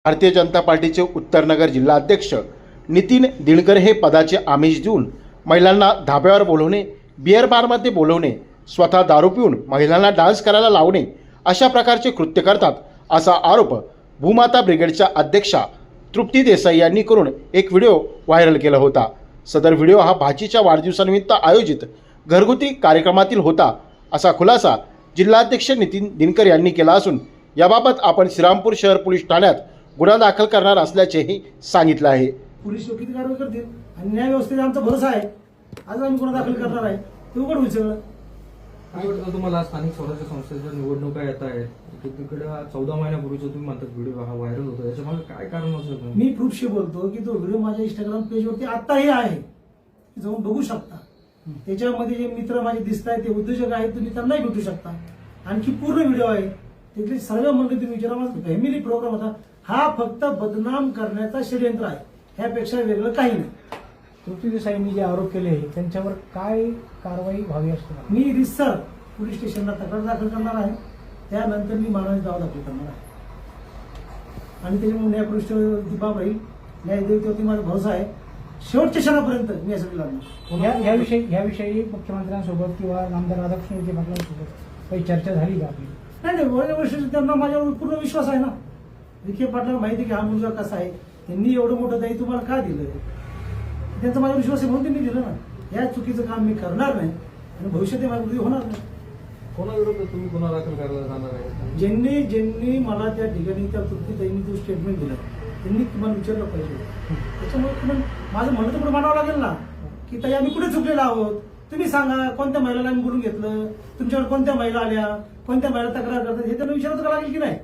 भारतीय जनता पार्टीचे उत्तरनगर जिल्हाध्यक्ष नितीन दिनकर हे पदाचे आमिष देऊन महिलांना धाब्यावर बोलवणे, बिअर बारमध्ये बोलवणे, स्वतः दारू पिऊन महिलांना डान्स करायला लावणे अशा प्रकारचे कृत्य करतात असा आरोप भूमाता ब्रिगेडच्या अध्यक्षा तृप्ती देसाई यांनी करून एक व्हिडिओ व्हायरल केला होता। सदर व्हिडिओ हा भाचीच्या वाढदिवसानिमित्त आयोजित घरगुती कार्यक्रमातील होता असा खुलासा जिल्हाध्यक्ष नितीन दिनकर यांनी केला असून याबाबत आपण श्रीरामपूर शहर पोलीस ठाण्यात गुन्हा दाखल करणार असल्याचेही सांगितले आहे। पोलीस योग्य ती कारवाई करतील आणि न्याय व्यवस्थेचा आमचा भरोसा आहे। आज आम्ही गुन्हा दाखल करणार आहे, ते उघड होईल सगळं। काय वाटतं तुम्हाला स्थानिक स्वराज्य संस्थेच्या निवडणुका येत आहेत, तिकडे 14 महिन्यापूर्वीचा तुम्ही म्हणतात व्हिडिओ हा व्हायरल होतो, याच्यामागे काय कारण असेल? मी प्रूफशी बोलतो की तो व्हिडिओ माझ्या इंस्टाग्राम पेजवरती आत्ताही आहे, जाऊन बघू शकता। त्याच्यामध्ये जे मित्र माझे दिसत आहेत ते उद्योजक आहेत, तुम्ही त्यांनाही भेटू शकता। आणखी पूर्ण व्हिडिओ आहे, तिथले सर्व मंडळी तुम्ही विचारा। माझा फॅमिली प्रोग्राम होता, हा फक्त बदनाम करण्याचा षडयंत्र आहे, ह्यापेक्षा वेगळं काही नाही। तृप्ती देसाईंनी जे आरोप केले त्यांच्यावर काय कारवाई व्हावी असते? मी रिसर पोलीस स्टेशनला तक्रार दाखल करणार आहे, त्यानंतर मी मानहानी दावा दाखल करणार आहे आणि त्याच्यामुळे न्यायपृष्ठ बाब राहील, न्यायदेवतेवरती माझा भरोसा आहे। शेवटच्या क्षणापर्यंत मी यासाठी लढणार। याविषयी मुख्यमंत्र्यांसोबत किंवा आमदार राधाकृष्ण विखे पाटलांसोबत काही चर्चा झाली का आपली? नाही, वळल्या वर्षी त्यांना माझ्यावर पूर्ण विश्वास आहे ना। विखे पाटलांना माहिती की हा मुलगा कसा आहे, त्यांनी एवढं मोठं दायित्व तुम्हाला का दिलं, त्यांचा माझा विश्वास आहे म्हणून त्यांनी दिलं ना। या चुकीचं काम मी करणार नाही आणि भविष्यात माझ्यामध्ये होणार नाही। कोणाविरोधात तुम्ही गुन्हा दाखल करायला जाणार आहे? ज्यांनी मला त्या ठिकाणी त्या तृप्तीताईंनी जो स्टेटमेंट दिलं त्यांनी तुम्हाला विचारलं पाहिजे। त्याच्यामुळे तुम्हाला माझं म्हणणं तर पुढे मानावं लागेल ना की ताई आम्ही कुठे चुकलेलो आहोत, तुम्ही सांगा कोणत्या महिलाला आम्ही बोलून घेतलं, तुमच्याकडे कोणत्या महिला आल्या, कोणत्या महिला तक्रार करतात, हे त्यांना विचारावं लागेल की नाही?